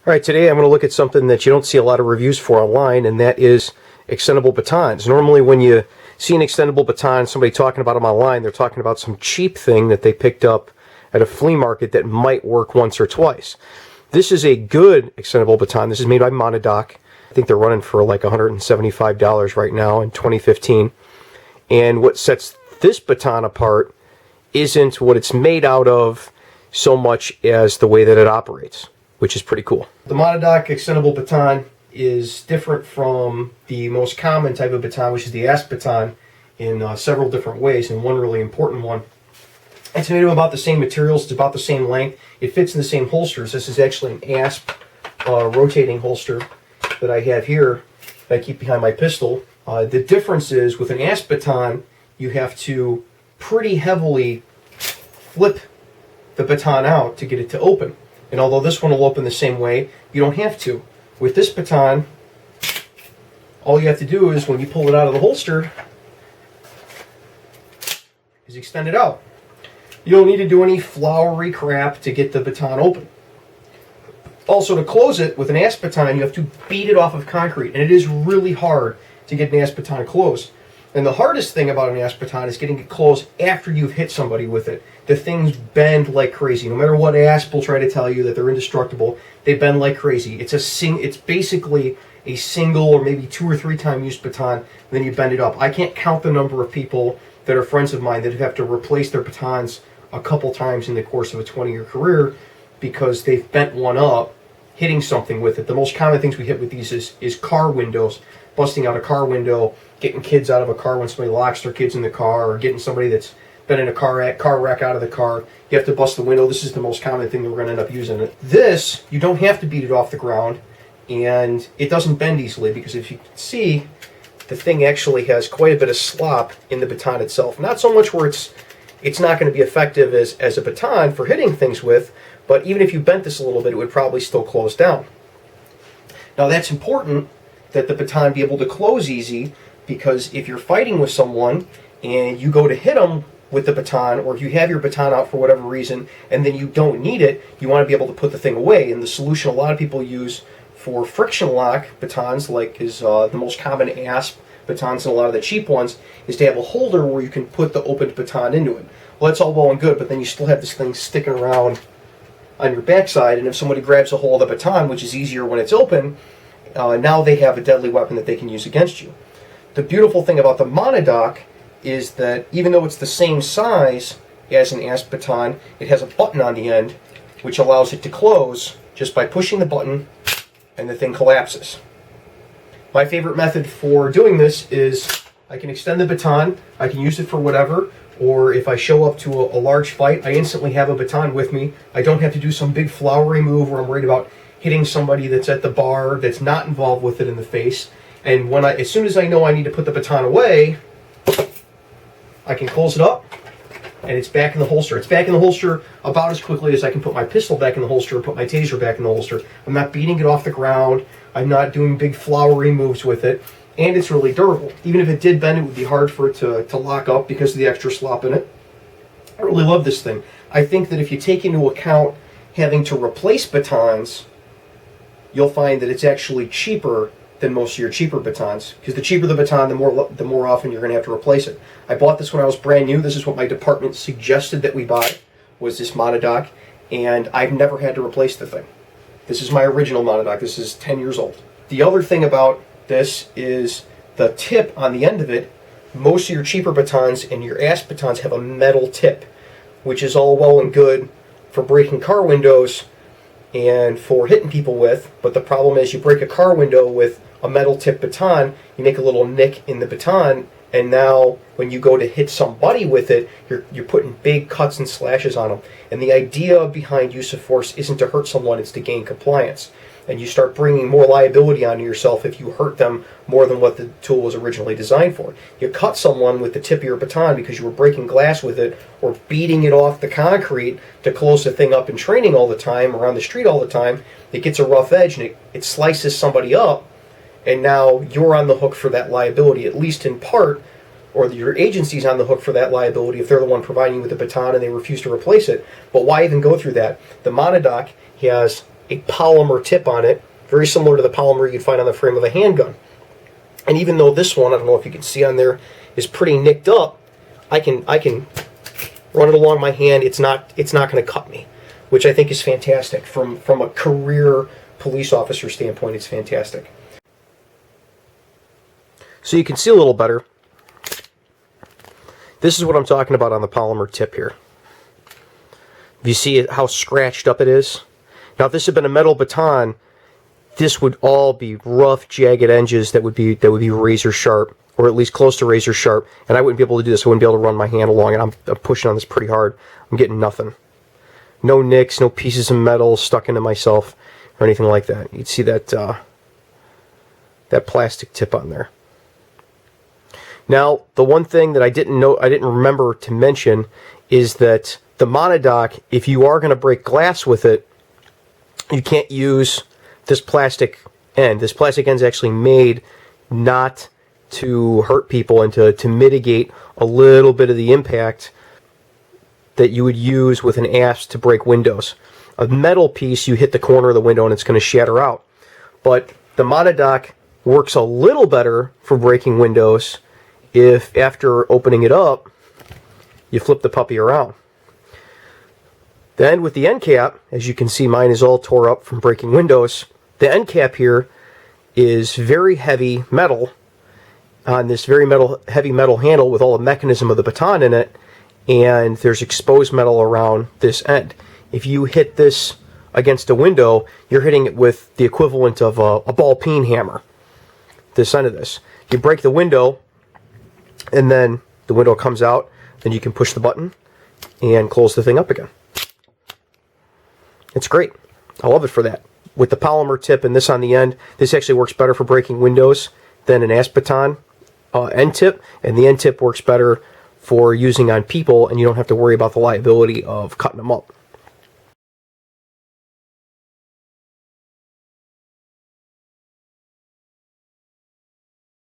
Alright, today I'm going to look at something that you don't see a lot of reviews for online, and that is extendable batons. Normally when you see an extendable baton, somebody talking about them online, they're talking about some cheap thing that they picked up at a flea market that might work once or twice. This is a good extendable baton. This is made by Monadnock. I think they're running for like $175 right now in 2015. And what sets this baton apart isn't what it's made out of so much as the way that it operates, which is pretty cool. The Monadnock extendable baton is different from the most common type of baton, which is the Asp baton, in several different ways, and one really important one. It's made of about the same materials, it's about the same length, it fits in the same holsters. This is actually an Asp rotating holster that I have here that I keep behind my pistol. The difference is with an Asp baton, you have to pretty heavily flip the baton out to get it to open. And although this one will open the same way, you don't have to. With this baton, all you have to do is when you pull it out of the holster is extend it out. You don't need to do any flowery crap to get the baton open. Also, to close it with an Asp baton, you have to beat it off of concrete, and it is really hard to get an Asp baton closed. And the hardest thing about an Asp baton is getting it closed after you've hit somebody with it. The things bend like crazy. No matter what Asp will try to tell you that they're indestructible, they bend like crazy. It's basically a single or maybe 2 or 3 time used baton, and then you bend it up. I can't count the number of people that are friends of mine that have to replace their batons a couple times in the course of a 20-year career because they've bent one up hitting something with it. The most common things we hit with these is car windows, busting out a car window, getting kids out of a car when somebody locks their kids in the car, or getting somebody that's been in a car wreck out of the car. You have to bust the window. This is the most common thing that we're going to end up using it. This, you don't have to beat it off the ground, and it doesn't bend easily because if you can see, the thing actually has quite a bit of slop in the baton itself. Not so much where it's not going to be effective as a baton for hitting things with, but even if you bent this a little bit, it would probably still close down. Now that's important that the baton be able to close easy, because if you're fighting with someone and you go to hit them with the baton, or if you have your baton out for whatever reason and then you don't need it, you want to be able to put the thing away. And the solution a lot of people use for friction lock batons, like is the most common Asp batons and a lot of the cheap ones, is to have a holder where you can put the opened baton into it. Well, that's all well and good, but then you still have this thing sticking around on your backside, and if somebody grabs a hold of the baton, which is easier when it's open, now they have a deadly weapon that they can use against you. The beautiful thing about the Monadnock is that even though it's the same size as an Asp baton, it has a button on the end which allows it to close just by pushing the button, and the thing collapses. My favorite method for doing this is I can extend the baton, I can use it for whatever, or if I show up to a large fight, I instantly have a baton with me. I don't have to do some big flowery move where I'm worried about hitting somebody that's at the bar that's not involved with it in the face. And as soon as I know I need to put the baton away, I can close it up, and it's back in the holster. It's back in the holster about as quickly as I can put my pistol back in the holster or put my taser back in the holster. I'm not beating it off the ground. I'm not doing big flowery moves with it. And it's really durable. Even if it did bend, it would be hard for it to lock up because of the extra slop in it. I really love this thing. I think that if you take into account having to replace batons, you'll find that it's actually cheaper than most of your cheaper batons, because the cheaper the baton, the more often you're going to have to replace it. I bought this when I was brand new. This is what my department suggested that we buy, was this Monadnock, and I've never had to replace the thing. This is my original Monadnock. This is 10 years old. The other thing about this is the tip on the end of it. Most of your cheaper batons and your Asp batons have a metal tip, which is all well and good for breaking car windows and for hitting people with, but the problem is you break a car window with a metal tip baton, you make a little nick in the baton, and now when you go to hit somebody with it, you're putting big cuts and slashes on them. And the idea behind use of force isn't to hurt someone, it's to gain compliance. And you start bringing more liability onto yourself if you hurt them more than what the tool was originally designed for. You cut someone with the tip of your baton because you were breaking glass with it or beating it off the concrete to close the thing up in training all the time or on the street all the time, it gets a rough edge and it slices somebody up, and now you're on the hook for that liability, at least in part, or your agency's on the hook for that liability if they're the one providing you with the baton and they refuse to replace it. But why even go through that? The Monadnock has a polymer tip on it, very similar to the polymer you'd find on the frame of a handgun. And even though this one, I don't know if you can see on there, is pretty nicked up, I can run it along my hand. It's not going to cut me, which I think is fantastic. From a career police officer standpoint, it's fantastic. So you can see a little better. This is what I'm talking about on the polymer tip here. You see how scratched up it is? Now, if this had been a metal baton, this would all be rough, jagged edges that would be razor sharp, or at least close to razor sharp, and I wouldn't be able to do this. I wouldn't be able to run my hand along it. I'm pushing on this pretty hard. I'm getting nothing. No nicks, no pieces of metal stuck into myself, or anything like that. You'd see that that plastic tip on there. Now, the one thing that I didn't remember to mention is that the Monadnock, if you are going to break glass with it, you can't use this plastic end. This plastic end is actually made not to hurt people and to mitigate a little bit of the impact that you would use with an asp to break windows. A metal piece, you hit the corner of the window and it's going to shatter out. But the Monadnock works a little better for breaking windows if after opening it up, you flip the puppy around. Then with the end cap, as you can see, mine is all tore up from breaking windows. The end cap here is very heavy metal on this very heavy metal handle with all the mechanism of the baton in it, and there's exposed metal around this end. If you hit this against a window, you're hitting it with the equivalent of a ball peen hammer, this end of this. You break the window, and then the window comes out, then you can push the button and close the thing up again. It's great. I love it for that. With the polymer tip and this on the end, this actually works better for breaking windows than an Asp baton end tip, and the end tip works better for using on people, and you don't have to worry about the liability of cutting them up.